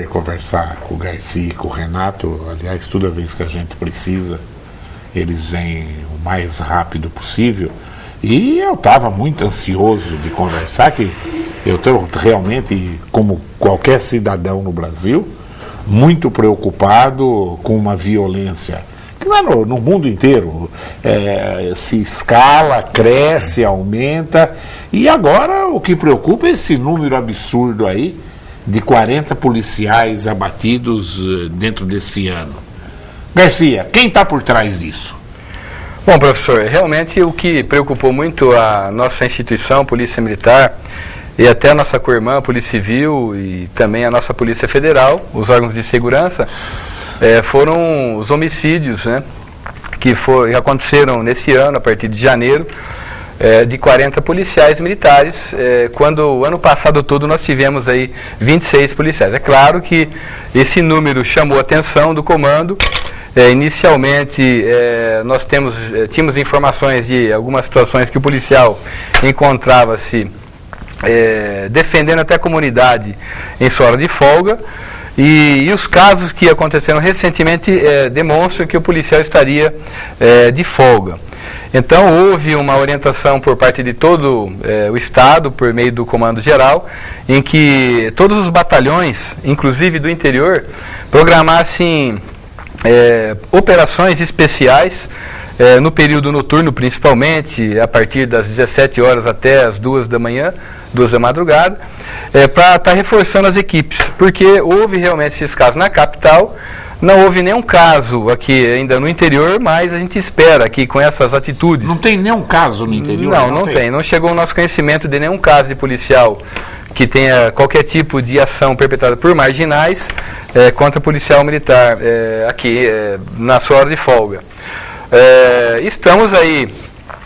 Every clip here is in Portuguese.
Conversar com o Garcia e com o Renato. Aliás, toda vez que a gente precisa, eles vêm o mais rápido possível. E eu estava muito ansioso de conversar, que eu estou realmente, como qualquer cidadão no Brasil, muito preocupado com uma violência que vai no mundo inteiro, se escala, cresce, aumenta. E agora o que preocupa é esse número absurdo aí de 40 policiais abatidos dentro desse ano. Garcia, quem está por trás disso? Bom, professor, realmente o que preocupou muito a nossa instituição, Polícia Militar, e até a nossa co-irmã, Polícia Civil, e também a nossa Polícia Federal, os órgãos de segurança, foram os homicídios, né, que aconteceram nesse ano, a partir de janeiro, de 40 policiais militares, quando o ano passado todo nós tivemos aí 26 policiais. É claro que esse número chamou a atenção do comando. Inicialmente nós tínhamos informações de algumas situações que o policial encontrava-se defendendo até a comunidade em sua hora de folga, e os casos que aconteceram recentemente demonstram que o policial estaria de folga. Então houve uma orientação por parte de todo o Estado, por meio do Comando Geral, em que todos os batalhões, inclusive do interior, programassem operações especiais no período noturno, principalmente a partir das 17 horas até as 2 da manhã, 2 da madrugada, para estar reforçando as equipes, porque houve realmente esses casos na capital. Não houve nenhum caso aqui ainda no interior, mas a gente espera que com essas atitudes... Não tem nenhum caso no interior? Não tem. Não chegou ao nosso conhecimento de nenhum caso de policial que tenha qualquer tipo de ação perpetrada por marginais contra policial militar aqui na sua hora de folga. Estamos aí,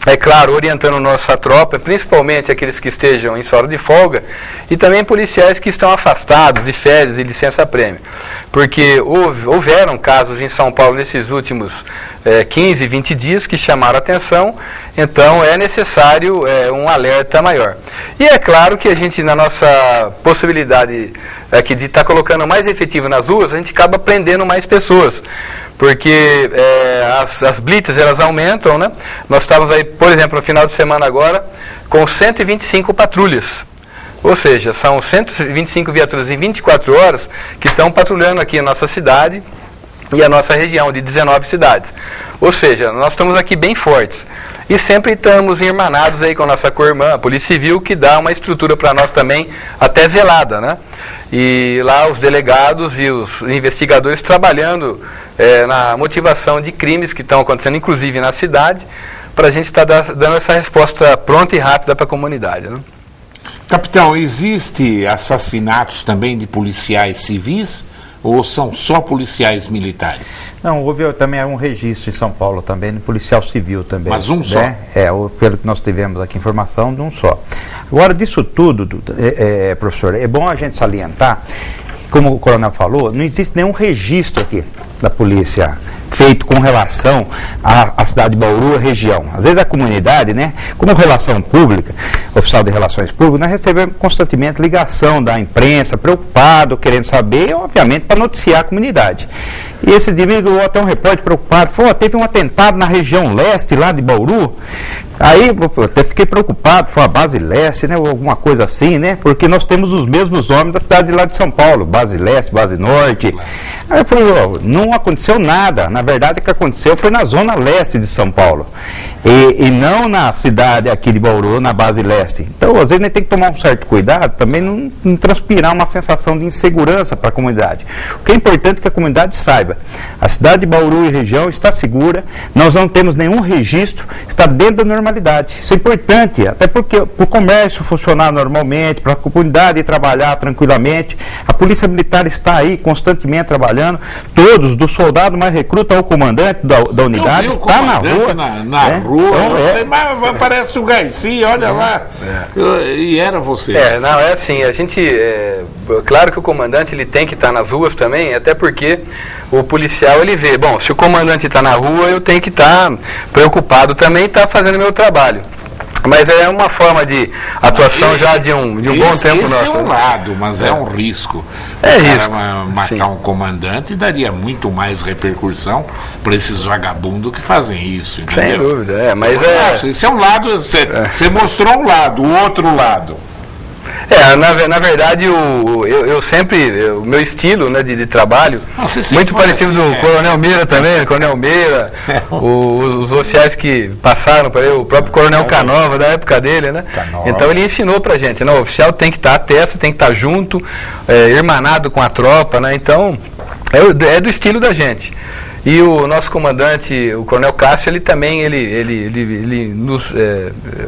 é claro, orientando nossa tropa, principalmente aqueles que estejam em sua hora de folga, e também policiais que estão afastados de férias e licença-prêmio. Porque houveram casos em São Paulo nesses últimos 15, 20 dias que chamaram a atenção, então é necessário um alerta maior. E é claro que a gente, na nossa possibilidade aqui de estar colocando mais efetivo nas ruas, a gente acaba prendendo mais pessoas. Porque as blitz, elas aumentam, né? Nós estávamos aí, por exemplo, no final de semana agora, com 125 patrulhas. Ou seja, são 125 viaturas em 24 horas que estão patrulhando aqui a nossa cidade e a nossa região de 19 cidades. Ou seja, nós estamos aqui bem fortes. E sempre estamos irmanados aí com a nossa co-irmã, a Polícia Civil, que dá uma estrutura para nós também, até velada, né? E lá os delegados e os investigadores trabalhando na motivação de crimes que estão acontecendo, inclusive na cidade, para a gente estar dando essa resposta pronta e rápida para a comunidade, né? Capitão, existe assassinatos também de policiais civis ou são só policiais militares? Não, houve também um registro em São Paulo também, de policial civil também. Mas um só? Pelo que nós tivemos aqui informação, de um só. Agora, disso tudo, professor, é bom a gente salientar, como o coronel falou, não existe nenhum registro aqui da polícia feito com relação à cidade de Bauru, a região. Às vezes a comunidade, né, como relação pública, oficial de relações públicas, nós recebemos constantemente ligação da imprensa, preocupado, querendo saber, obviamente, para noticiar a comunidade. E esse dia me ligou até um repórter preocupado, falou, teve um atentado na região leste, lá de Bauru. Aí eu até fiquei preocupado, foi a base leste, né, ou alguma coisa assim, né, porque nós temos os mesmos nomes da cidade lá de São Paulo, base leste, base norte. Aí eu falei, não aconteceu nada, na verdade o que aconteceu foi na zona leste de São Paulo, e não na cidade aqui de Bauru, na base leste. Então, às vezes, a gente tem que tomar um certo cuidado, também não transpirar uma sensação de insegurança para a comunidade. O que é importante é que a comunidade saiba, a cidade de Bauru e região está segura, nós não temos nenhum registro, está dentro da normalidade. Isso é importante, até porque para o comércio funcionar normalmente, para a comunidade trabalhar tranquilamente, a Polícia Militar está aí constantemente trabalhando, todos, do soldado mais recruta ao comandante da unidade, está na rua. Na rua, mas parece o Garcia, olha lá, e era você. Não, é assim, a gente, claro que o comandante ele tem que estar nas ruas também, até porque o policial ele vê, bom, se o comandante está na rua, eu tenho que estar preocupado também e estar fazendo meu trabalho. Mas é uma forma de atuação já de um bom tempo nosso. Esse é um lado, mas é um risco. É o cara risco. Matar Sim. um comandante daria muito mais repercussão para esses vagabundos que fazem isso. Entendeu? Sem dúvida, mas Esse é um lado, você mostrou um lado, o outro lado. Na verdade, eu sempre, o meu estilo, né, de trabalho, muito parecido do Coronel Meira também, Coronel Meira, os oficiais que passaram para ele, o próprio Coronel Canova, da época dele, né? Então ele ensinou pra gente, né, o oficial tem que estar à testa, tem que estar junto, irmanado com a tropa, né? Então, é do estilo da gente. E o nosso comandante, o Coronel Cássio, ele também ele nos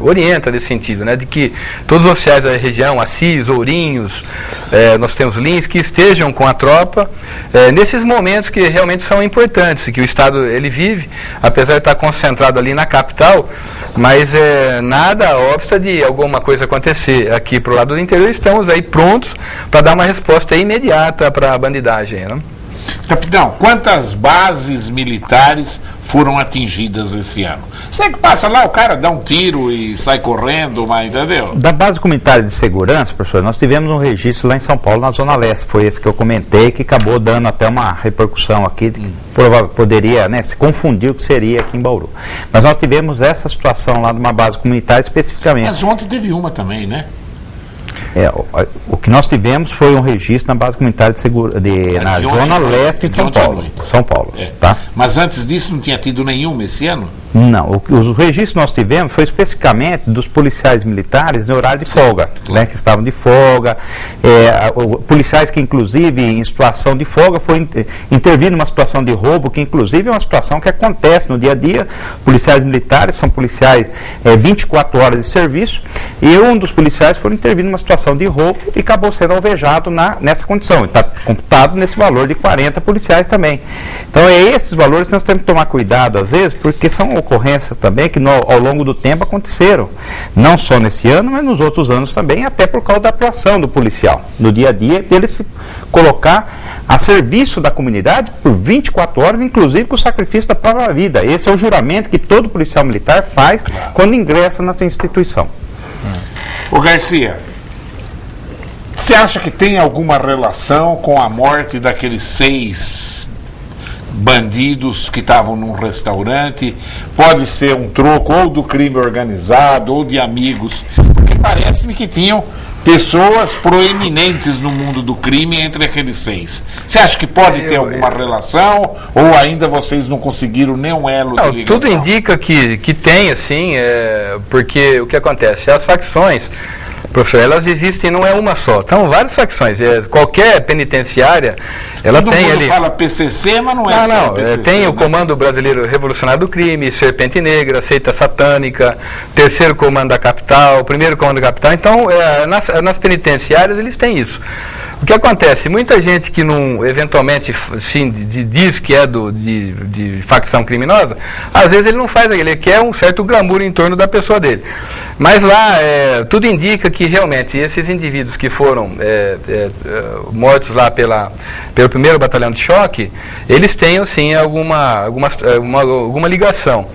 orienta nesse sentido, né, de que todos os oficiais da região, Assis, Ourinhos, nós temos Lins, que estejam com a tropa nesses momentos que realmente são importantes, que o Estado ele vive, apesar de estar concentrado ali na capital, mas nada obsta de alguma coisa acontecer aqui para o lado do interior. Estamos aí prontos para dar uma resposta imediata para a bandidagem, né? Capitão, quantas bases militares foram atingidas esse ano? Você que passa lá, o cara dá um tiro e sai correndo, mas entendeu? Da base comunitária de segurança, professor, nós tivemos um registro lá em São Paulo, na Zona Leste, foi esse que eu comentei, que acabou dando até uma repercussão aqui, que poderia, né, se confundir o que seria aqui em Bauru. Mas nós tivemos essa situação lá de uma base comunitária especificamente. Mas ontem teve uma também, né? O que nós tivemos foi um registro na base comunitária na Zona Leste em São Paulo. São Paulo, tá? Mas antes disso não tinha tido nenhuma esse ano? Não, os registros que nós tivemos foi especificamente dos policiais militares no horário de folga, né, que estavam de folga, policiais que inclusive em situação de folga foi intervir numa situação de roubo, que inclusive é uma situação que acontece no dia a dia. Policiais militares são policiais 24 horas de serviço, e um dos policiais foi intervir numa situação de roubo e acabou sendo alvejado nessa condição. Está computado nesse valor de 40 policiais também. Então esses valores nós temos que tomar cuidado às vezes, porque são ocorrências também que ao longo do tempo aconteceram, não só nesse ano, mas nos outros anos também, até por causa da atuação do policial, no dia a dia, dele se colocar a serviço da comunidade por 24 horas, inclusive com o sacrifício da própria vida. Esse é o juramento que todo policial militar faz quando ingressa nessa instituição. Ô Garcia, você acha que tem alguma relação com a morte daqueles 6 bandidos que estavam num restaurante? Pode ser um troco ou do crime organizado ou de amigos, porque parece-me que tinham pessoas proeminentes no mundo do crime entre aqueles 6. Você acha que pode ter alguma relação, ou ainda vocês não conseguiram nenhum elo de ligação? Tudo indica que tem, assim, porque o que acontece? As facções, professor, elas existem, não é uma só. São várias facções. Qualquer penitenciária, ela Todo tem mundo ali. fala PCC, mas não é só PCC. Tem né? o Comando Brasileiro Revolucionário do Crime, Serpente Negra, Seita Satânica, Terceiro Comando da Capital, Primeiro Comando da Capital. Então, nas penitenciárias eles têm isso. O que acontece? Muita gente que não, eventualmente, sim, diz que é de facção criminosa, às vezes ele não faz aquilo, ele quer um certo glamour em torno da pessoa dele. Mas lá, tudo indica que realmente esses indivíduos que foram mortos lá pelo primeiro batalhão de choque, eles tenham sim alguma ligação.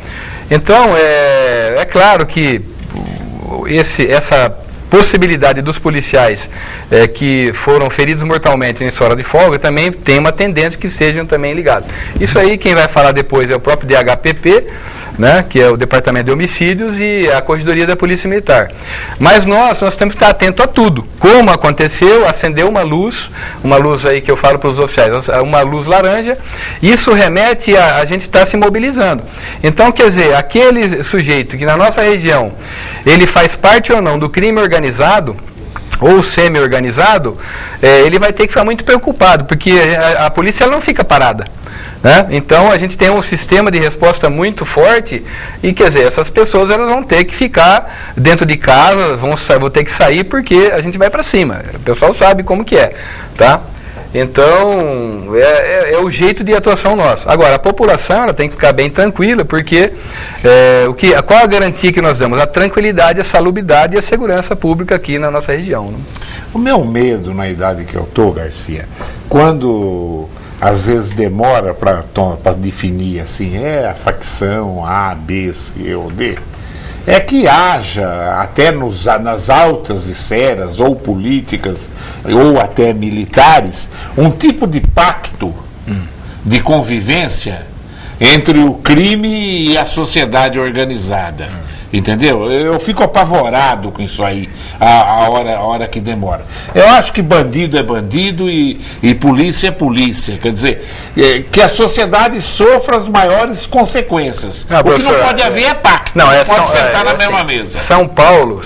Então, é claro que essa possibilidade dos policiais que foram feridos mortalmente em hora de folga também tem uma tendência que sejam também ligados. Isso aí quem vai falar depois é o próprio DHPP, né, que é o Departamento de Homicídios, e a Corregedoria da Polícia Militar. Mas nós temos que estar atento a tudo. Como aconteceu, acendeu uma luz aí que eu falo para os oficiais, uma luz laranja, isso remete a gente estar se mobilizando. Então, quer dizer, aquele sujeito que na nossa região, ele faz parte ou não do crime organizado, ou semi-organizado, ele vai ter que ficar muito preocupado, porque a polícia ela não fica parada. Né? Então a gente tem um sistema de resposta muito forte e, quer dizer, essas pessoas elas vão ter que ficar dentro de casa, vão ter que sair porque a gente vai para cima. O pessoal sabe como que é, tá? Então é o jeito de atuação nosso. Agora a população ela tem que ficar bem tranquila, porque qual a garantia que nós damos? A tranquilidade, a salubridade e a segurança pública aqui na nossa região. Né? O meu medo na idade que eu tô, Garcia, quando às vezes demora para definir assim, a facção A, B, C ou D, é que haja, até nas altas esferas, ou políticas, ou até militares, um tipo de pacto de convivência entre o crime e a sociedade organizada. Entendeu? Eu fico apavorado com isso aí, a hora que demora. Eu acho que bandido é bandido e polícia é polícia. Quer dizer, que a sociedade sofra as maiores consequências. O que não pode haver é pacto. Não pode sentar na mesma mesa. São Paulo,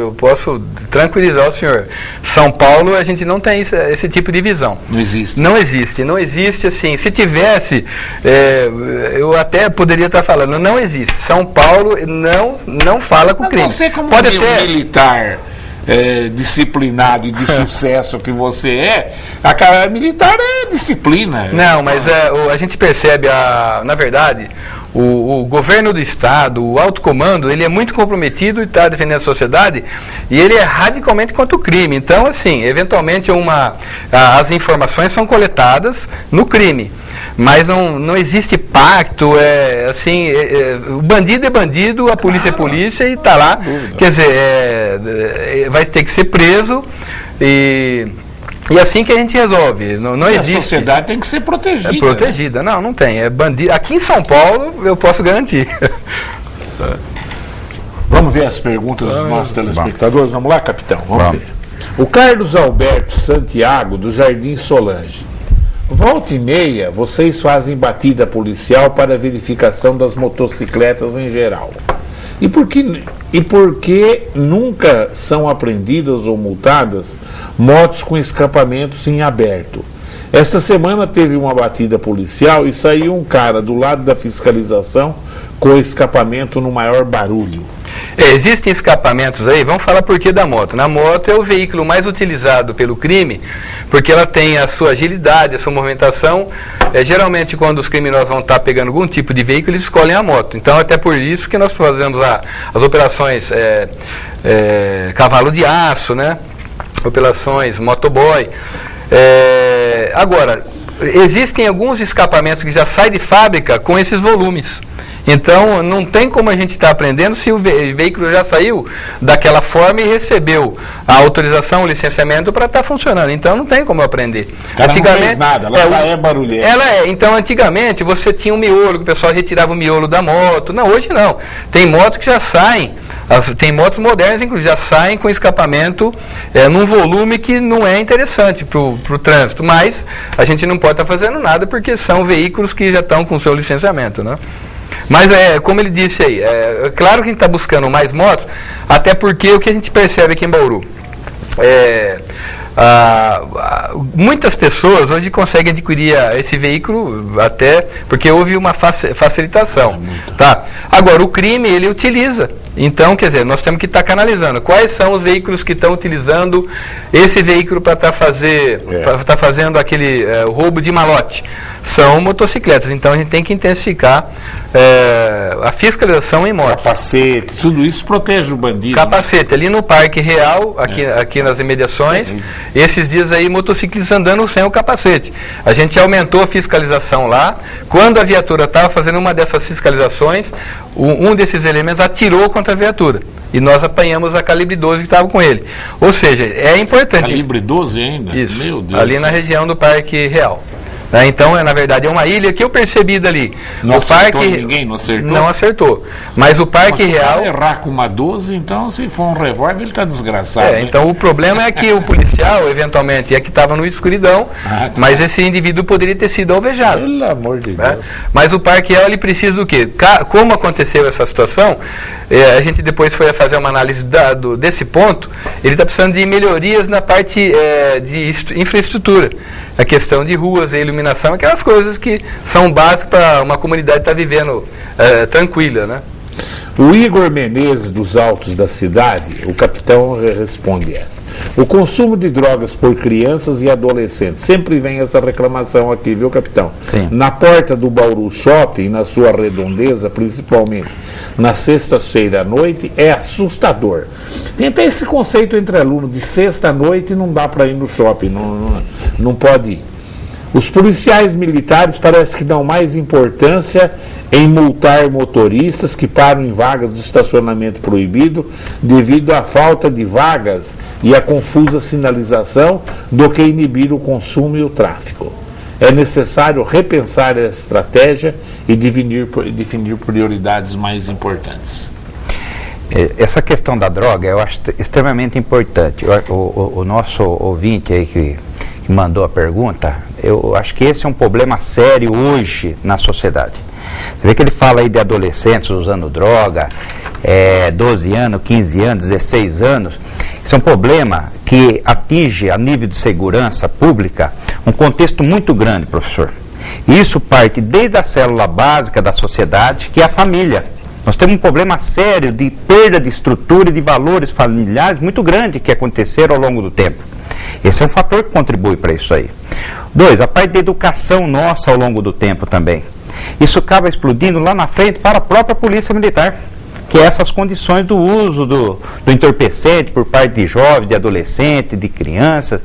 eu posso tranquilizar o senhor. São Paulo, a gente não tem esse tipo de visão. Não existe. Não existe assim. Se tivesse, eu até poderia estar falando, não existe. São Paulo não fala com o crime. Você, como pode ter militar disciplinado e de sucesso que você é, a militar é disciplina. Não, mas a gente percebe, na verdade, o governo do Estado, o alto comando, ele é muito comprometido e está defendendo a sociedade, e ele é radicalmente contra o crime. Então, assim, eventualmente as informações são coletadas no crime, mas não existe pacto, o bandido é bandido, a polícia é polícia e está lá, quer dizer, vai ter que ser preso e assim que a gente resolve. Não existe. A sociedade tem que ser protegida. É protegida. Né? Não tem. É bandido. Aqui em São Paulo, eu posso garantir. Vamos ver as perguntas dos nossos telespectadores? Vamos lá, capitão? Vamos ver. O Carlos Alberto Santiago, do Jardim Solange. Volta e meia, vocês fazem batida policial para verificação das motocicletas em geral. E por que nunca são apreendidas ou multadas motos com escapamentos em aberto? Esta semana teve uma batida policial e saiu um cara do lado da fiscalização com escapamento no maior barulho. Existem escapamentos aí, vamos falar por que da moto. Na moto é o veículo mais utilizado pelo crime, porque ela tem a sua agilidade, a sua movimentação. Geralmente, quando os criminosos vão estar pegando algum tipo de veículo, eles escolhem a moto. Então, até por isso que nós fazemos as operações cavalo de aço, né? Operações motoboy. Agora, existem alguns escapamentos que já saem de fábrica com esses volumes. Então, não tem como a gente estar aprendendo se o veículo já saiu daquela forma e recebeu a autorização, o licenciamento para estar funcionando. Então, não tem como aprender. Antigamente, não fez nada, ela é barulhenta. Então, antigamente, você tinha um miolo, que o pessoal retirava o miolo da moto. Não, hoje não. Tem motos que já saem, tem motos modernas, inclusive, já saem com escapamento num volume que não é interessante para o trânsito. Mas a gente não pode estar fazendo nada porque são veículos que já estão com o seu licenciamento, né? Mas como ele disse aí, é claro que a gente está buscando mais motos, até porque o que a gente percebe aqui em Bauru, muitas pessoas hoje conseguem adquirir esse veículo até porque houve uma facilitação. Tá? Agora, o crime, ele utiliza. Então, quer dizer, nós temos que estar canalizando. Quais são os veículos que estão utilizando esse veículo para estar fazendo aquele roubo de malote? São motocicletas. Então, a gente tem que intensificar a fiscalização em motos. Capacete, tudo isso protege o bandido. Capacete, né? Ali no Parque Real, aqui nas imediações, esses dias aí, motociclistas andando sem o capacete. A gente aumentou a fiscalização lá. Quando a viatura estava fazendo uma dessas fiscalizações, um desses elementos atirou contra a viatura. E nós apanhamos a calibre 12 que estava com ele. Ou seja, é importante. Calibre 12 ainda? Isso. Meu Deus. Ali na região do Parque Real. Então, na verdade, é uma ilha que eu percebi dali. Não acertou ninguém? Não acertou? Não acertou. Mas o Parque Real... Se errar com uma 12, então, se for um revólver, ele está desgraçado. Né? Então, o problema é que o policial, eventualmente, é que estava no escuridão, mas esse indivíduo poderia ter sido alvejado. Pelo amor de Deus. Mas o Parque Real, ele precisa do quê? Como aconteceu essa situação, a gente depois foi fazer uma análise desse ponto, ele está precisando de melhorias na parte de infraestrutura. A questão de ruas, a iluminação, aquelas coisas que são básicas para uma comunidade estar vivendo tranquila, né? O Igor Menezes, dos Altos da Cidade, o capitão responde essa. O consumo de drogas por crianças e adolescentes. Sempre vem essa reclamação aqui, viu, capitão? Sim. Na porta do Bauru Shopping, na sua redondeza, principalmente na sexta-feira à noite, é assustador. Tem até esse conceito entre alunos de sexta à noite não dá para ir no shopping, não pode ir. Os policiais militares parece que dão mais importância em multar motoristas que param em vagas de estacionamento proibido devido à falta de vagas e à confusa sinalização do que inibir o consumo e o tráfego. É necessário repensar a estratégia e definir prioridades mais importantes. Essa questão da droga eu acho extremamente importante. O nosso ouvinte aí que mandou a pergunta, eu acho que esse é um problema sério hoje na sociedade. Você vê que ele fala aí de adolescentes usando droga, 12 anos, 15 anos, 16 anos. Isso é um problema que atinge a nível de segurança pública um contexto muito grande, professor. E isso parte desde a célula básica da sociedade, que é a família. Nós temos um problema sério de perda de estrutura e de valores familiares muito grande que aconteceram ao longo do tempo. Esse é um fator que contribui para isso aí. 2, a parte da educação nossa ao longo do tempo também. Isso acaba explodindo lá na frente para a própria Polícia Militar, que é essas condições do uso do entorpecente por parte de jovens, de adolescentes, de crianças.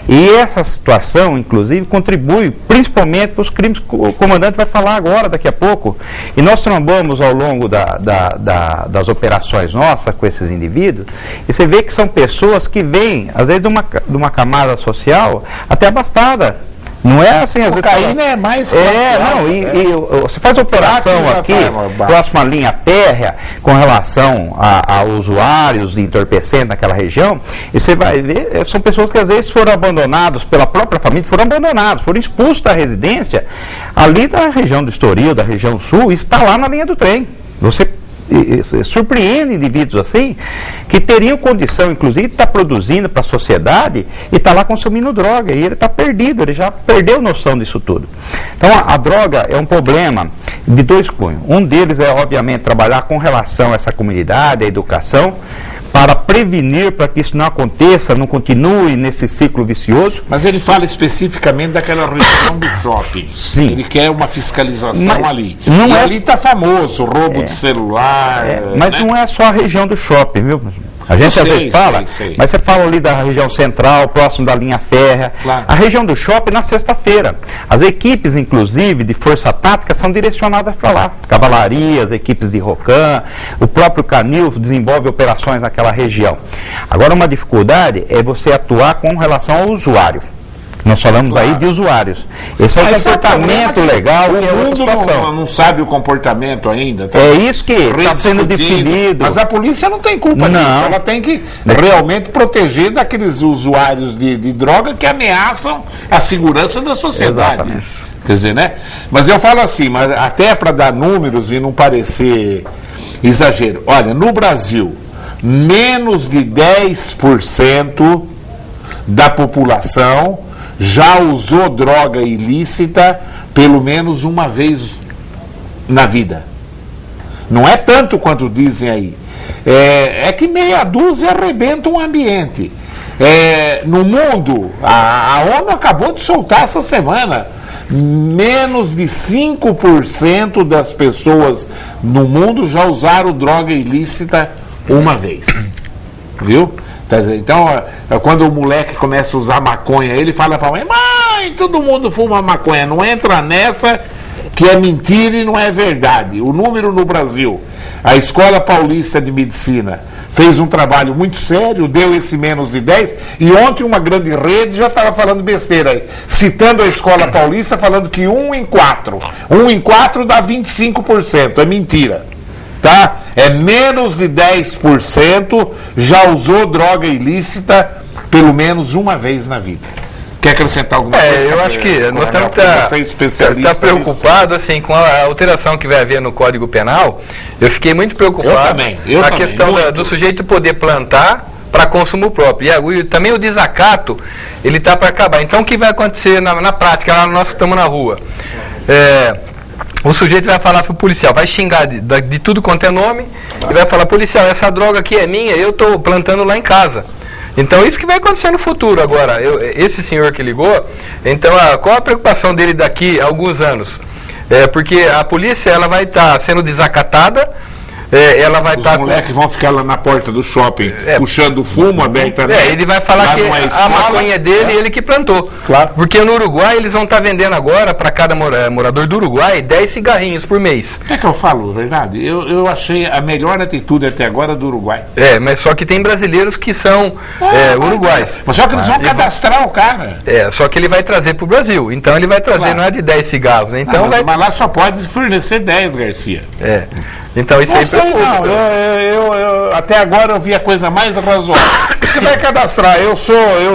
E essa situação, inclusive, contribui principalmente para os crimes que o comandante vai falar agora, daqui a pouco. E nós trombamos ao longo das operações nossas com esses indivíduos, e você vê que são pessoas que vêm, às vezes, de uma camada social até abastada. Não é assim, às vezes. Cocaína é mais você faz operação aqui, próximo à linha férrea, com relação a usuários de entorpecente naquela região, e você vai ver, são pessoas que às vezes foram abandonados pela própria família, foram expulsos da residência, ali da região do Estoril, da região sul, e está lá na linha do trem. Você surpreende indivíduos assim, que teriam condição, inclusive, de estar produzindo para a sociedade e estar lá consumindo droga, e ele está perdido, ele já perdeu noção disso tudo. Então, a droga é um problema de 2 cunhos. Um deles é, obviamente, trabalhar com relação a essa comunidade, a educação, para prevenir, para que isso não aconteça, não continue nesse ciclo vicioso. Mas ele fala especificamente daquela região do shopping. Sim. Ele quer uma fiscalização ali. Não e é... ali está famoso, roubo de celular. Mas né? não é só a região do shopping, viu? A gente às vezes fala, mas você fala ali da região central, próximo da linha férrea. Claro. A região do shopping na sexta-feira. As equipes, inclusive, de força tática são direcionadas para lá. Cavalaria, as equipes de ROCAM, o próprio Canil desenvolve operações naquela região. Agora, uma dificuldade é você atuar com relação ao usuário. Nós falamos aí de usuários. Esse é um comportamento legal. O mundo não sabe o comportamento ainda. Tá? É isso que está sendo definido. Mas a polícia não tem culpa disso. Ela tem que realmente proteger daqueles usuários de droga que ameaçam a segurança da sociedade. Exatamente. Quer dizer, né? Mas eu falo assim, mas até para dar números e não parecer exagero. Olha, no Brasil, menos de 10% da população já usou droga ilícita pelo menos uma vez na vida. Não é tanto quanto dizem aí. É que meia dúzia arrebenta um ambiente. No mundo, a ONU acabou de soltar essa semana, menos de 5% das pessoas no mundo já usaram droga ilícita uma vez. Viu? Então, quando o moleque começa a usar maconha, ele fala para a mãe: mãe, todo mundo fuma maconha, não entra nessa que é mentira e não é verdade. O número no Brasil, a Escola Paulista de Medicina fez um trabalho muito sério, deu esse menos de 10, e ontem uma grande rede já estava falando besteira aí, citando a Escola Paulista, falando que 1 em 4 dá 25%, é mentira. Tá? É menos de 10% já usou droga ilícita pelo menos uma vez na vida. Quer acrescentar alguma coisa? Eu acho que nós temos que estar preocupados assim, com a alteração que vai haver no Código Penal. Eu fiquei muito preocupado na questão do sujeito poder plantar para consumo próprio. E também o desacato, ele está para acabar. Então, o que vai acontecer na prática, lá nós que estamos na rua? O sujeito vai falar para o policial, vai xingar de tudo quanto é nome, e vai falar: policial, essa droga aqui é minha, eu estou plantando lá em casa. Então, isso que vai acontecer no futuro. Agora, esse senhor que ligou, então, qual a preocupação dele daqui a alguns anos? Porque a polícia ela vai estar sendo desacatada, ela vai estar... Os moleques vão ficar lá na porta do shopping puxando fumo abertamente. Ele vai falar que a maconha é dele e ele que plantou. Claro. Porque no Uruguai eles vão estar vendendo agora, para cada morador do Uruguai, 10 cigarrinhos por mês. É que eu falo, verdade? Eu achei a melhor atitude até agora do Uruguai. Mas só que tem brasileiros que são uruguais. Mas só que eles vão cadastrar o cara. Só que ele vai trazer para o Brasil. Então ele vai trazer, não é de 10 cigarros, né? Então mas lá só pode fornecer 10, Garcia. Então isso aí preocupa. Eu até agora eu vi a coisa mais razoável. Você vai cadastrar, eu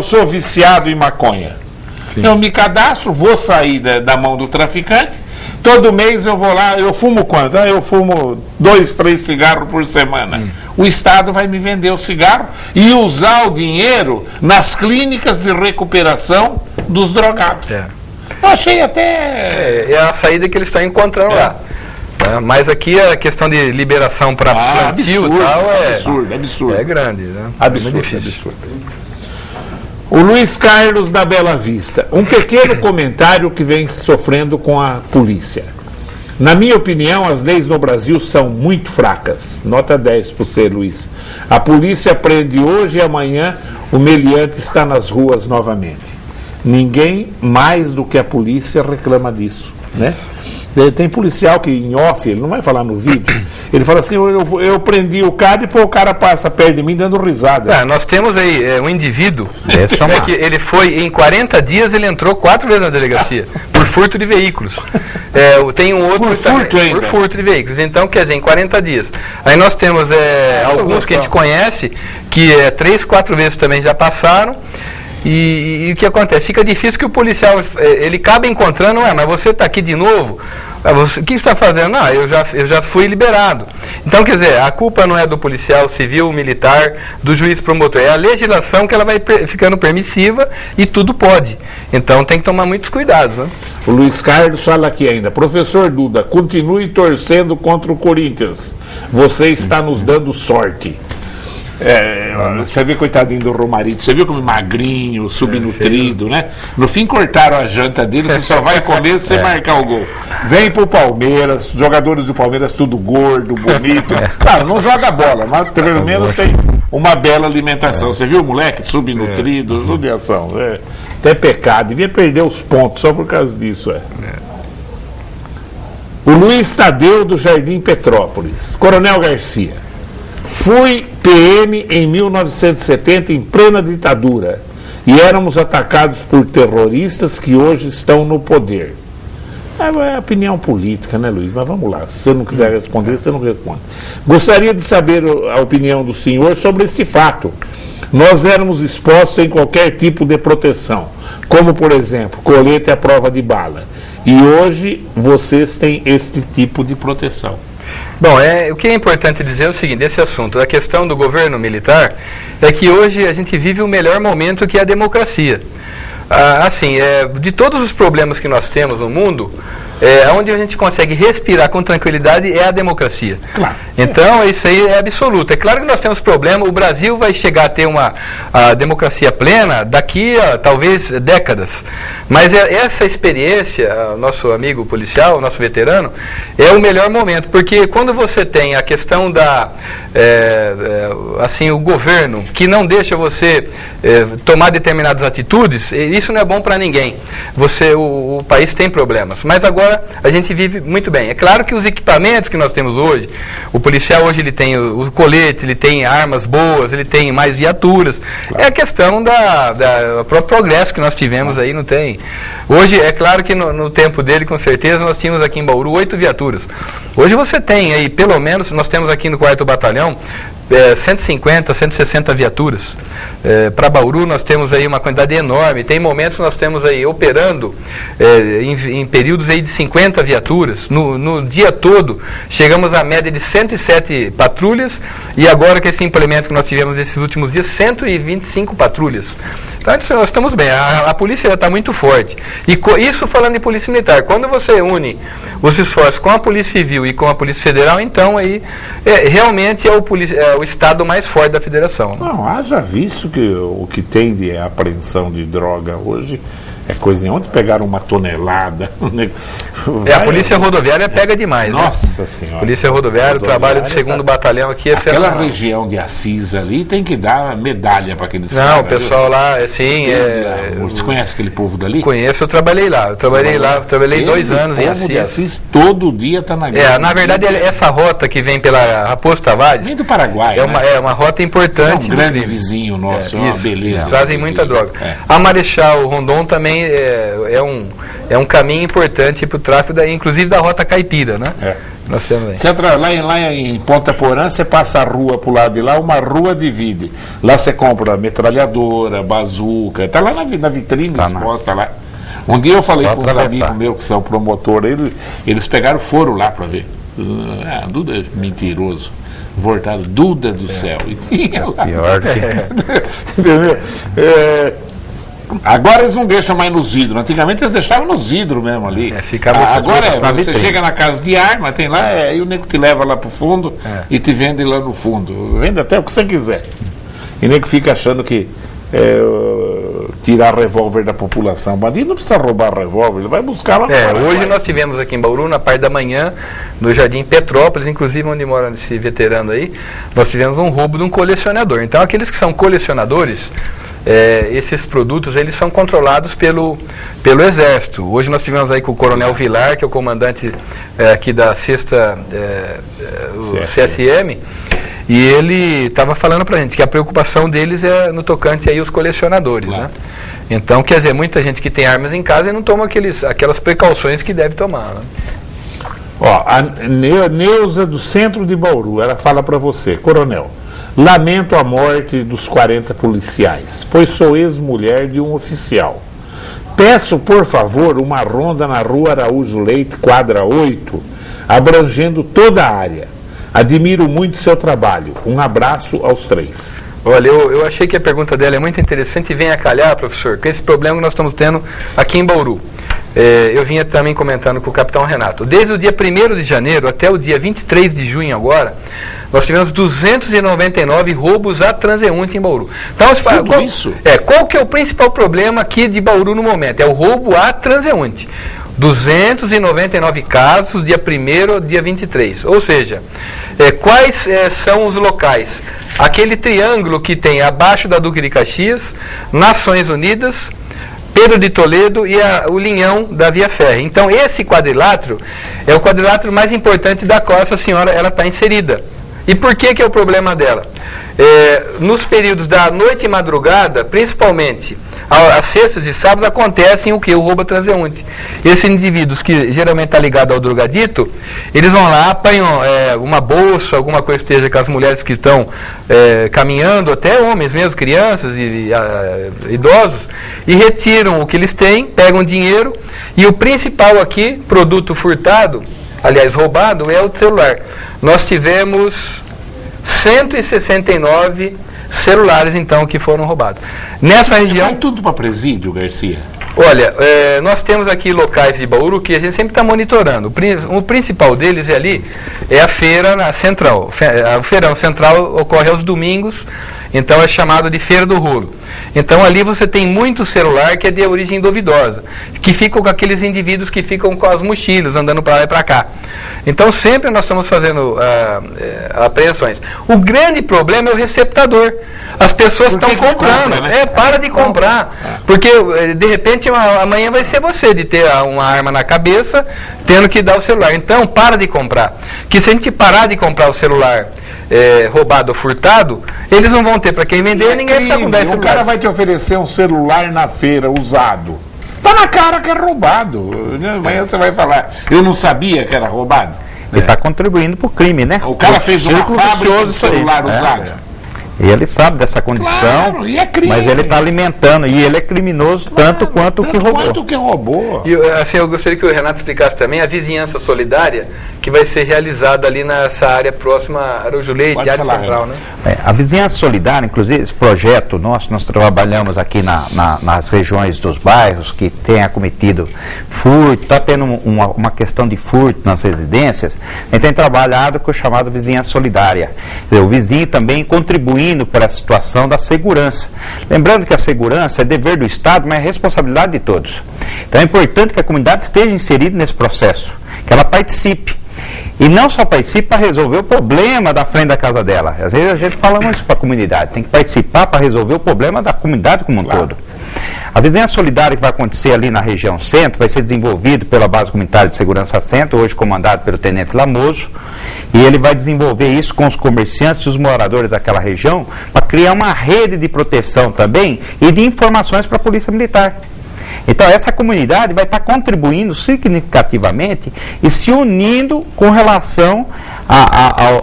sou viciado em maconha. Sim. Eu me cadastro, vou sair da mão do traficante. Todo mês eu vou lá, eu fumo quanto? Eu fumo 2, 3 cigarros por semana. O Estado vai me vender o cigarro e usar o dinheiro nas clínicas de recuperação dos drogados. Eu achei até... É a saída que eles estão encontrando lá. Mas aqui a questão de liberação para plantio e tal absurdo. É grande. Né? Absurdo. O Luiz Carlos da Bela Vista. Um pequeno comentário que vem sofrendo com a polícia. Na minha opinião, as leis no Brasil são muito fracas. Nota 10 para você, Luiz. A polícia prende hoje e amanhã o meliante está nas ruas novamente. Ninguém mais do que a polícia reclama disso, né? Tem policial que em off, ele não vai falar no vídeo, ele fala assim, eu prendi o cara e pô, o cara passa perto de mim dando risada. Nós temos aí um indivíduo, que ele foi, em 40 dias ele entrou 4 vezes na delegacia, por furto de veículos. Tem um outro por furto de veículos, então quer dizer, em 40 dias. Aí nós temos alguns que a gente conhece, que 3, 4 vezes também já passaram. E o que acontece? Fica difícil que o policial, ele acaba encontrando, mas você está aqui de novo? O que você está fazendo? Não, eu já fui liberado. Então, quer dizer, a culpa não é do policial civil, militar, do juiz promotor, é a legislação que ela vai ficando permissiva e tudo pode. Então tem que tomar muitos cuidados. Né? O Luiz Carlos fala aqui ainda, professor Duda, continue torcendo contra o Corinthians. Você está nos dando sorte. Você vê, coitadinho do Romarito, você viu como magrinho, subnutrido, né? No fim cortaram a janta dele, você só vai comer se você marcar o gol. Vem pro Palmeiras, jogadores do Palmeiras tudo gordo, bonito. Claro, não joga bola, mas pelo menos tem uma bela alimentação. Você viu o moleque subnutrido, judiação. Até pecado, devia perder os pontos só por causa disso. O Luiz Tadeu do Jardim Petrópolis. Coronel Garcia. Fui PM em 1970, em plena ditadura, e éramos atacados por terroristas que hoje estão no poder. É opinião política, né, Luiz? Mas vamos lá, se você não quiser responder, você não responde. Gostaria de saber a opinião do senhor sobre este fato. Nós éramos expostos sem qualquer tipo de proteção, como, por exemplo, colete à prova de bala. E hoje vocês têm este tipo de proteção. Bom, o que é importante dizer é o seguinte, desse assunto, a questão do governo militar, é que hoje a gente vive o melhor momento que é a democracia. De todos os problemas que nós temos no mundo, onde a gente consegue respirar com tranquilidade é a democracia. Claro. Então, isso aí é absoluto. É claro que nós temos problema, o Brasil vai chegar a ter a democracia plena daqui a, talvez, décadas. Mas essa experiência, nosso amigo policial, nosso veterano, é o melhor momento, porque quando você tem a questão o governo, que não deixa você tomar determinadas atitudes, isso não é bom para ninguém. O país tem problemas. Mas agora a gente vive muito bem. É claro que os equipamentos que nós temos hoje, o policial hoje ele tem o colete, ele tem armas boas, ele tem mais viaturas. Claro. É a questão do próprio progresso que nós tivemos aí, não tem. Hoje, é claro que no tempo dele, com certeza, nós tínhamos aqui em Bauru 8 viaturas. Hoje você tem aí, pelo menos, nós temos aqui no 4º Batalhão, 150, 160 viaturas. Para Bauru nós temos aí uma quantidade enorme. Tem momentos que nós temos aí operando em períodos aí de 50 viaturas. No dia todo chegamos à média de 107 patrulhas e agora com esse implemento que nós tivemos nesses últimos dias, 125 patrulhas. Então nós estamos bem, a polícia está muito forte. E isso falando em polícia militar, quando você une os esforços com a Polícia Civil e com a Polícia Federal, então aí realmente é o estado mais forte da federação. Não, haja visto que o que tem de apreensão de droga hoje É coisa, ontem pegaram uma tonelada. A polícia rodoviária pega demais. Nossa né? Senhora. Polícia rodoviária, o trabalho do 2º batalhão aqui é Aquela fenomenal. região de Assis ali tem que dar medalha para aqueles Não, caras, o pessoal lá, assim... Você conhece aquele povo dali? Conheço, eu trabalhei lá. Eu trabalhei 2 anos em Assis. O povo de Assis. Assis todo dia está na guerra. Na verdade, essa rota que vem pela Raposo Tavares Vem do Paraguai, é uma rota importante. É um grande vizinho nosso, é uma beleza. Eles trazem muita droga. É. A Marechal Rondon também é um caminho importante para o tráfego, inclusive da rota caipira, né? É. Nós temos aí. Você entra lá em Ponta Porã, você passa a rua pro lado de lá, uma rua divide. Lá você compra metralhadora, bazuca, tá lá na vitrine exposta lá. Um dia eu falei com uns amigos meus que são promotores, eles pegaram, foram lá para ver. Duda é mentiroso. Voltado, Duda do céu. E tinha lá. Pior que... Entendeu? Agora eles não deixam mais nos vidros. Antigamente eles deixavam nos vidros mesmo ali. Agora você chega na casa de arma, tem lá, e o nego te leva lá pro fundo e te vende lá no fundo. Vende até o que você quiser. E o nego fica achando que tirar revólver da população. O bandido não precisa roubar revólver, ele vai buscar lá. Hoje nós tivemos aqui em Bauru, na parte da manhã, no Jardim Petrópolis, inclusive onde mora esse veterano aí, nós tivemos um roubo de um colecionador. Então aqueles que são colecionadores, esses produtos eles são controlados pelo Exército. Hoje nós tivemos aí com o Coronel Vilar, que é o comandante aqui da 6ª CSM, e ele estava falando para a gente que a preocupação deles é no tocante aí os colecionadores, né? Então, quer dizer, muita gente que tem armas em casa e não toma aquelas precauções que deve tomar, né? Ó, a Neuza do centro de Bauru, ela fala para você: Coronel, lamento a morte dos 40 policiais, pois sou ex-mulher de um oficial. Peço, por favor, uma ronda na rua Araújo Leite, quadra 8, abrangendo toda a área. Admiro muito seu trabalho. Um abraço aos 3. Olha, eu achei que a pergunta dela é muito interessante e vem a calhar, professor, com esse problema que nós estamos tendo aqui em Bauru. Eu vinha também comentando com o capitão Renato. Desde o dia 1º de janeiro até o dia 23 de junho agora, nós tivemos 299 roubos a transeunte em Bauru. Então, qual que é o principal problema aqui de Bauru no momento? É o roubo a transeunte. 299 casos, dia 1º ao dia 23. Ou seja, quais são os locais? Aquele triângulo que tem abaixo da Duque de Caxias, Nações Unidas, Pedro de Toledo e o linhão da Via Férrea. Então, esse quadrilátero é o quadrilátero mais importante da qual essa senhora está inserida. E por que é o problema dela? Nos períodos da noite e madrugada, principalmente às sextas e sábados, acontecem o roubo a transeunte. Esses indivíduos que geralmente estão ligados ao drogadito, eles vão lá, apanham uma bolsa, alguma coisa que esteja com as mulheres que estão caminhando, até homens mesmo, crianças e idosos, e retiram o que eles têm, pegam dinheiro, e o principal aqui, produto furtado, aliás, roubado, é o celular. Nós tivemos 169 celulares, então, que foram roubados. Nessa região... Vai tudo para presídio, Garcia? Olha, nós temos aqui locais de Bauru que a gente sempre está monitorando. O principal deles é a feira na central. O feirão central ocorre aos domingos, então é chamado de Feira do Rolo. Então ali você tem muito celular que é de origem duvidosa, que ficam com aqueles indivíduos que ficam com as mochilas, andando para lá e para cá. Então sempre nós estamos fazendo apreensões. O grande problema é o receptador. As pessoas estão comprando, compra, né? Para de comprar. Porque de repente amanhã vai ser você de ter uma arma na cabeça, tendo que dar o celular. Então para de comprar. Que se a gente parar de comprar o celular roubado ou furtado, eles não vão ter para quem vender, ninguém está com 10 celulares. O cara vai te oferecer um celular na feira usado. Tá na cara que é roubado. Amanhã você vai falar, eu não sabia que era roubado. Ele está contribuindo para o crime, né? O cara fez uma fábrica de celular usado. E ele sabe dessa condição, claro, e é crime. Mas ele está alimentando, e ele é criminoso tanto quanto o que roubou. E, assim, eu gostaria que o Renato explicasse também a vizinhança solidária, que que vai ser realizada ali nessa área próxima a Araújo Leite, área central, né? A Vizinhança Solidária, inclusive, esse projeto nosso, nós trabalhamos aqui nas regiões dos bairros que tem acometido furto, está tendo uma questão de furto nas residências. A gente tem trabalhado com o chamado Vizinhança Solidária. O vizinho também contribuindo para a situação da segurança. Lembrando que a segurança é dever do Estado, mas é responsabilidade de todos. Então é importante que a comunidade esteja inserida nesse processo, que ela participe. E não só participe para resolver o problema da frente da casa dela. Às vezes a gente fala isso para a comunidade, tem que participar para resolver o problema da comunidade como um todo. A Vizinhança Solidária que vai acontecer ali na região centro vai ser desenvolvido pela Base Comunitária de Segurança Centro, hoje comandado pelo Tenente Lamoso, e ele vai desenvolver isso com os comerciantes e os moradores daquela região para criar uma rede de proteção também e de informações para a Polícia Militar. Então essa comunidade vai estar contribuindo significativamente e se unindo com relação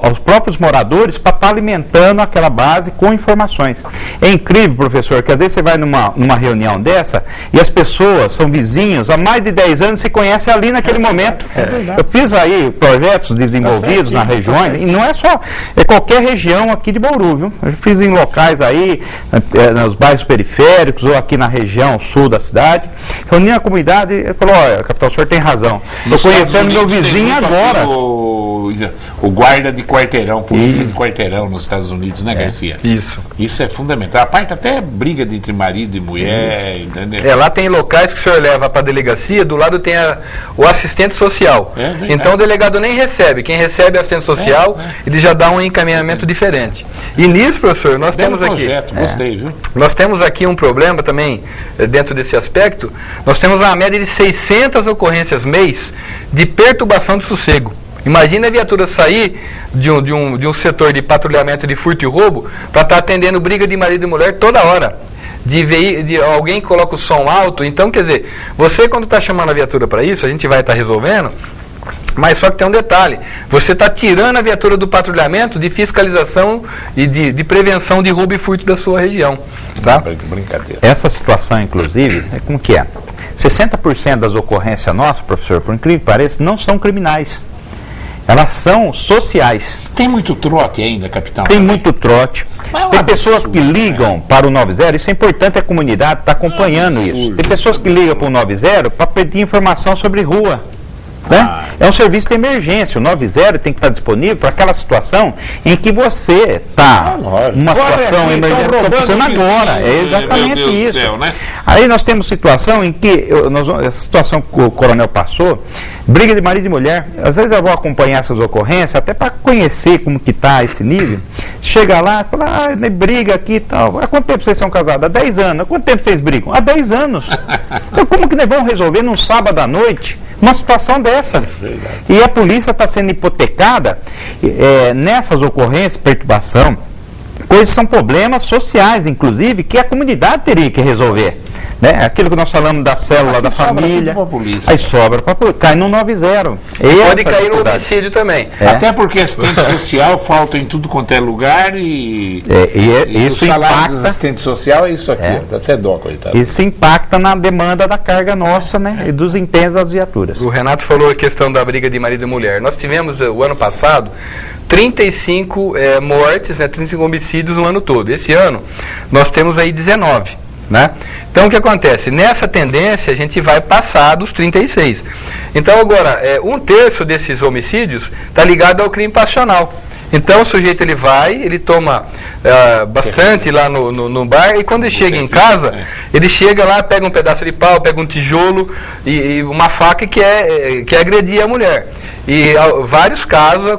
aos próprios moradores para estar alimentando aquela base com informações. É incrível, professor, que às vezes você vai numa reunião dessa e as pessoas são vizinhos há mais de 10 anos e se conhecem ali naquele momento. Eu fiz aí projetos desenvolvidos nas regiões, e não é só, é qualquer região aqui de Bauru, viu? Eu fiz em locais aí, nos bairros periféricos ou aqui na região sul da cidade. Reuni a comunidade e falou: olha, capitão, o senhor tem razão. Estou conhecendo meu vizinho agora. O guarda de quarteirão, polícia de quarteirão nos Estados Unidos, né, Garcia? Isso é fundamental. A parte até briga entre marido e mulher, entendeu? Lá tem locais que o senhor leva para a delegacia, do lado tem o assistente social. Então o delegado nem recebe. Quem recebe é o assistente social, ele já dá um encaminhamento diferente. E nisso, professor, nós temos aqui... Gostei, viu? Nós temos aqui um problema também, dentro desse aspecto. Nós temos uma média de 600 ocorrências mês de perturbação de sossego. Imagina a viatura sair de um setor de patrulhamento de furto e roubo para estar atendendo briga de marido e mulher toda hora. De alguém que coloca o som alto. Então, quer dizer, você quando está chamando a viatura para isso, a gente vai estar resolvendo, mas só que tem um detalhe: você está tirando a viatura do patrulhamento de fiscalização e de prevenção de roubo e furto da sua região. Tá? Brincadeira. Essa situação, inclusive, como que é? 60% das ocorrências nossas, professor, por incrível que pareça, não são criminais. Elas são sociais. Tem muito trote ainda, capitão? Tem muito trote. Tem pessoas que ligam para o 90, isso é importante, a comunidade está acompanhando isso. Tem pessoas que ligam para o 90 para pedir informação sobre rua. Né? É um serviço de emergência. O 90 tem que estar disponível para aquela situação em que você está numa situação emergente, está precisando agora. É exatamente isso. Céu, né? Aí nós temos situação em que, essa situação que o coronel passou, briga de marido e mulher. Às vezes eu vou acompanhar essas ocorrências, até para conhecer como que está esse nível. Chega lá e fala: briga aqui e tal. Há quanto tempo vocês são casados? Há 10 anos. Há quanto tempo vocês brigam? Há 10 anos. Então como que nós vamos resolver num sábado à noite uma situação dessa? E a polícia está sendo hipotecada nessas ocorrências, perturbação, coisas são problemas sociais, inclusive, que a comunidade teria que resolver. Né? Aquilo que nós falamos da célula da família, aí sobra para a polícia, cai no 90. Pode cair no homicídio também. Até porque assistente social falta em tudo quanto é lugar e isso o salário impacta. Do assistente social é isso aqui, dá até dó, coitado. Isso impacta na demanda da carga nossa, né? E dos empenhos das viaturas. O Renato falou a questão da briga de marido e mulher. Nós tivemos o ano passado 35 mortes, 35 homicídios no ano todo. Esse ano nós temos aí 19. Né? Então o que acontece? Nessa tendência a gente vai passar dos 36. Então agora, 1/3 desses homicídios está ligado ao crime passional. Então o sujeito ele toma bastante lá no bar, e quando ele chega em casa, ele chega lá, pega um pedaço de pau, pega um tijolo e uma faca que quer agredir a mulher. E vários casos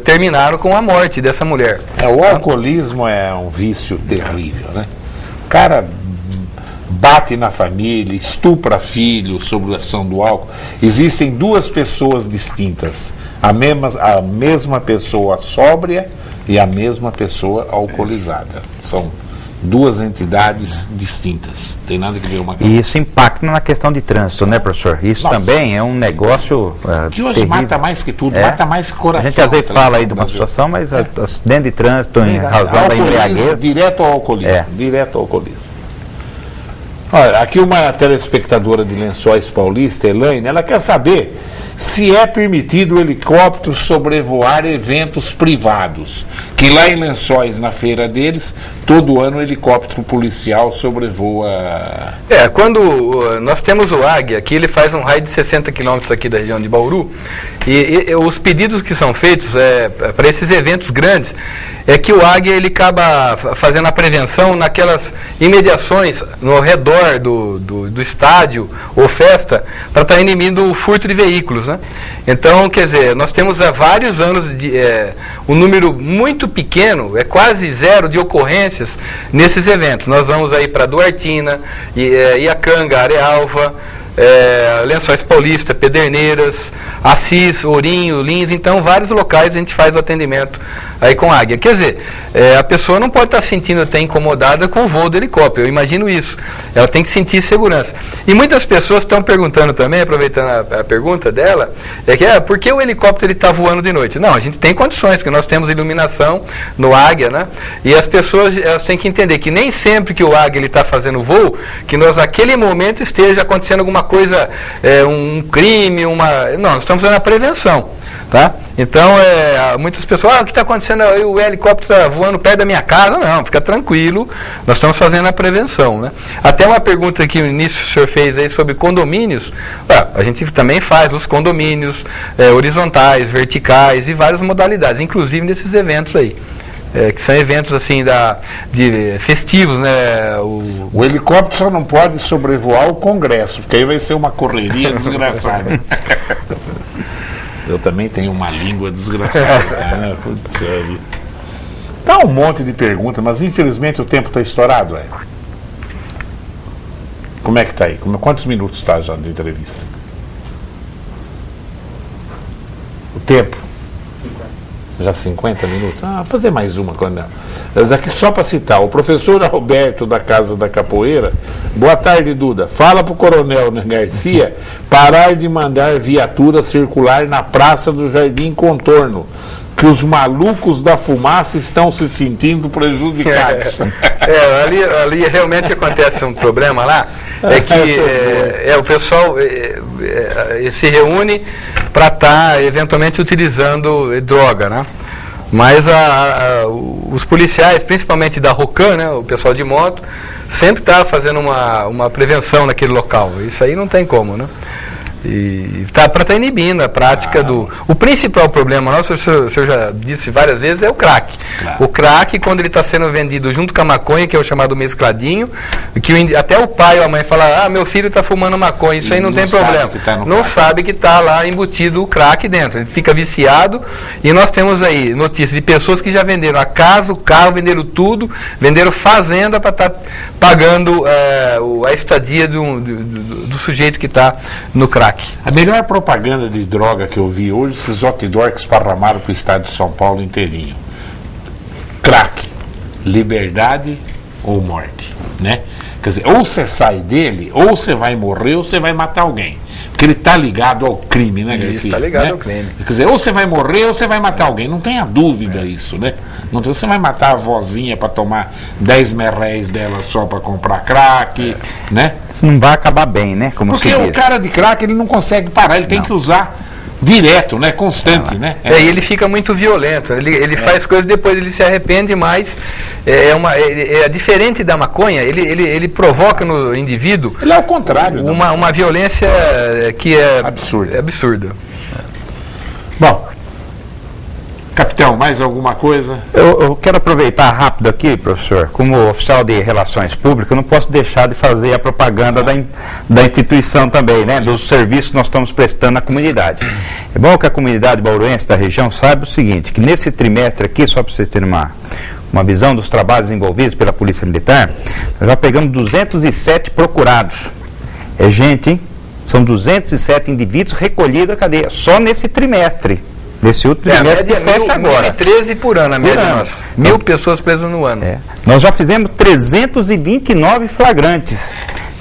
terminaram com a morte dessa mulher. O alcoolismo é um vício terrível, né? O cara bate na família, estupra filho sob a ação do álcool. Existem duas pessoas distintas, a mesma pessoa sóbria e a mesma pessoa alcoolizada. São duas entidades distintas, tem nada que ver uma com a outra. E isso impacta na questão de trânsito, né, professor? Isso também é um negócio que hoje terrível. Mata mais que tudo, mata mais que coração. A gente às vezes fala aí de uma situação, mas acidente de trânsito em razão da embriaguez. Direto ao alcoolismo, direto ao alcoolismo. Olha, aqui uma telespectadora de Lençóis Paulista, Elaine, ela quer saber se é permitido o helicóptero sobrevoar eventos privados, que lá em Lençóis, na feira deles, todo ano o helicóptero policial sobrevoa... Quando nós temos o Águia, aqui ele faz um raio de 60 quilômetros aqui da região de Bauru, e os pedidos que são feitos para esses eventos grandes, é que o Águia ele acaba fazendo a prevenção naquelas imediações no redor do estádio ou festa, para estar inibindo o furto de veículos, né? Então, quer dizer, nós temos há vários anos um número muito pequeno, quase zero de ocorrências nesses eventos. Nós vamos aí para Duartina, Iacanga, Arealva, Lençóis Paulista, Pederneiras, Assis, Ourinho, Lins, então vários locais a gente faz o atendimento aí com Águia. Quer dizer, a pessoa não pode estar se sentindo até incomodada com o voo do helicóptero, eu imagino isso. Ela tem que sentir segurança. E muitas pessoas estão perguntando também, aproveitando a pergunta dela, por que o helicóptero está voando de noite? Não, a gente tem condições, porque nós temos iluminação no Águia, né? E as pessoas elas têm que entender que nem sempre que o Águia está fazendo o voo, que nós naquele momento esteja acontecendo alguma coisa, um crime, não, nós estamos fazendo a prevenção, tá? Então, muitas pessoas, o que está acontecendo? O helicóptero está voando perto da minha casa. Não, fica tranquilo, nós estamos fazendo a prevenção, né? Até uma pergunta que no início o senhor fez aí sobre condomínios, a gente também faz os condomínios horizontais, verticais e várias modalidades, inclusive nesses eventos aí. Que são eventos assim de festivos, né? O helicóptero só não pode sobrevoar o Congresso, porque aí vai ser uma correria desgraçada. Eu também tenho uma língua desgraçada. Tá um monte de perguntas, mas infelizmente o tempo está estourado. Como é que está aí? Quantos minutos está já de entrevista? O tempo? Já 50 minutos? Vou fazer mais uma. Daqui só para citar, o professor Alberto da Casa da Capoeira. Boa tarde, Duda. Fala para o Coronel Garcia parar de mandar viatura circular na Praça do Jardim Contorno, que os malucos da fumaça estão se sentindo prejudicados. Ali realmente acontece um problema lá, que o pessoal se reúne para estar eventualmente utilizando droga, né? Mas os policiais, principalmente da ROCAN, né, o pessoal de moto, sempre está fazendo uma prevenção naquele local. Isso aí não tem como, né? E para estar inibindo a prática O principal problema nosso, o senhor já disse várias vezes, é o crack. Claro. O crack, quando ele está sendo vendido junto com a maconha, que é o chamado mescladinho, que até o pai ou a mãe fala, meu filho está fumando maconha, isso aí não tem problema. Não sabe que está lá embutido o crack dentro. Ele fica viciado, e nós temos aí notícias de pessoas que já venderam a casa, o carro, venderam tudo, venderam fazenda para estar pagando a estadia do sujeito que está no crack. A melhor propaganda de droga que eu vi hoje, esses outdoor que esparramaram para o estado de São Paulo inteirinho. Crack, liberdade ou morte, né? Quer dizer, ou você sai dele, ou você vai morrer, ou você vai matar alguém. Porque ele está ligado ao crime, né, Garcia? Isso, está ligado ao crime. Quer dizer, ou você vai morrer, ou você vai matar alguém. Não tenha dúvida isso, né? Não tem, você vai matar a vozinha para tomar 10 merréis dela só para comprar crack, né? Isso não vai acabar bem, né? Como porque o cara de crack, ele não consegue parar, ele tem que usar direto, né? Constante, né? E ele fica muito violento, ele faz coisas, depois ele se arrepende mais. É diferente da maconha, ele provoca no indivíduo. Ele é o contrário. Uma violência que é absurda. Bom, capitão, mais alguma coisa? Eu quero aproveitar rápido aqui, professor, como oficial de relações públicas, eu não posso deixar de fazer a propaganda da instituição também, né, dos serviços que nós estamos prestando à comunidade. É bom que a comunidade bauruense da região saiba o seguinte, que nesse trimestre aqui, só para vocês terem uma visão dos trabalhos envolvidos pela Polícia Militar, nós já pegamos 207 procurados. É gente, hein? São 207 indivíduos recolhidos da cadeia, só nesse trimestre. Nesse outro trimestre que fecha agora. 13 por ano, a média nossa. 1.000 pessoas presas no ano. Nós já fizemos 329 flagrantes.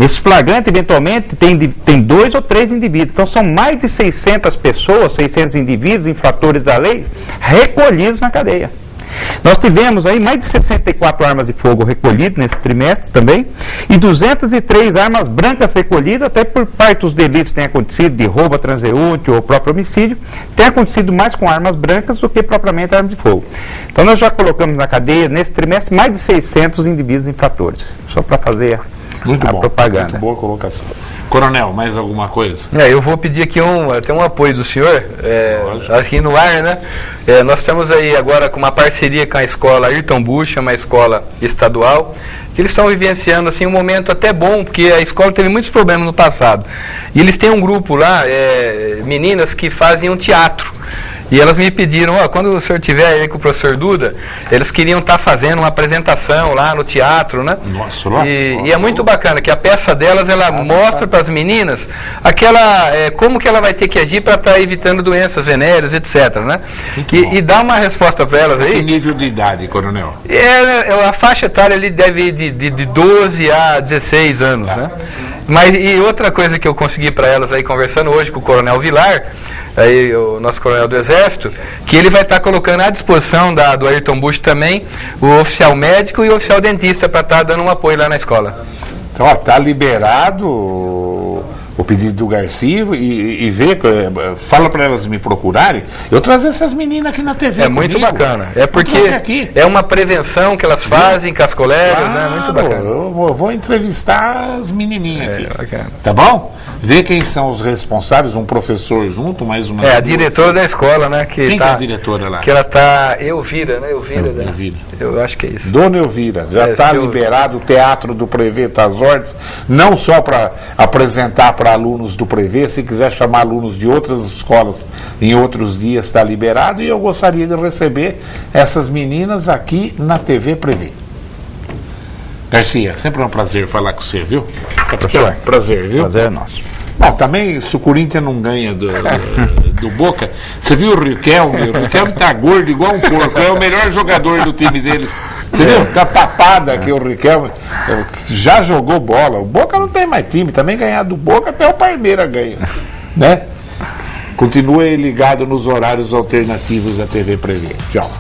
Esse flagrante, eventualmente, tem 2 ou 3 indivíduos. Então, são mais de 600 pessoas, 600 indivíduos, infratores da lei, recolhidos na cadeia. Nós tivemos aí mais de 64 armas de fogo recolhidas nesse trimestre também, e 203 armas brancas recolhidas, até por parte dos delitos que tem acontecido, de roubo a transeúnte ou próprio homicídio, tem acontecido mais com armas brancas do que propriamente armas de fogo. Então nós já colocamos na cadeia, nesse trimestre, mais de 600 indivíduos infratores, só para fazer a propaganda. Muito boa colocação. Coronel, mais alguma coisa? Eu vou pedir aqui até um apoio do senhor, aqui no ar, né? Nós estamos aí agora com uma parceria com a escola Ayrton Bucha, uma escola estadual, que eles estão vivenciando assim, um momento até bom, porque a escola teve muitos problemas no passado. E eles têm um grupo lá, meninas que fazem um teatro. E elas me pediram, quando o senhor estiver aí com o professor Duda, eles queriam estar fazendo uma apresentação lá no teatro, né? Nossa, lá. E é muito bacana que a peça delas, ela mostra para as meninas como que ela vai ter que agir para estar evitando doenças venéreas, etc, né? E dá uma resposta para elas aí. Que nível de idade, coronel? A faixa etária ali deve ir de 12 a 16 anos, né? E outra coisa que eu consegui para elas aí, conversando hoje com o Coronel Vilar, aí o nosso coronel do Exército, que ele vai estar colocando à disposição do Ayrton Bush também o oficial médico e o oficial dentista para estar dando um apoio lá na escola. Então, está liberado o pedido do Garcia e fala para elas me procurarem, eu trazer essas meninas aqui na TV. É muito bacana. É porque é uma prevenção que elas fazem com as colegas, né? Muito bacana. Eu vou entrevistar as menininhas aqui. Bacana. Tá bom? Ver quem são os responsáveis, um professor junto, mais uma. A diretora da escola, né? Quem é a diretora lá? Que ela tá. Elvira, né? Elvira. Eu acho que é isso. Dona Elvira, já está liberado o Teatro do Prevê, tá às ordens, não só para apresentar para alunos do Prevê, se quiser chamar alunos de outras escolas em outros dias, está liberado, e eu gostaria de receber essas meninas aqui na TV Prevê. Garcia, sempre é um prazer falar com você, viu? Professor, prazer, viu? Prazer é nosso. Bom, também, se o Corinthians não ganha do Boca, você viu o Riquelme? O Riquelme tá gordo igual um porco, é o melhor jogador do time deles. Você viu? Tá tapada aqui o Riquelme. Já jogou bola. O Boca não tem mais time, também ganhar do Boca até o Palmeiras ganha, né? Continue ligado nos horários alternativos da TV Prevê. Tchau.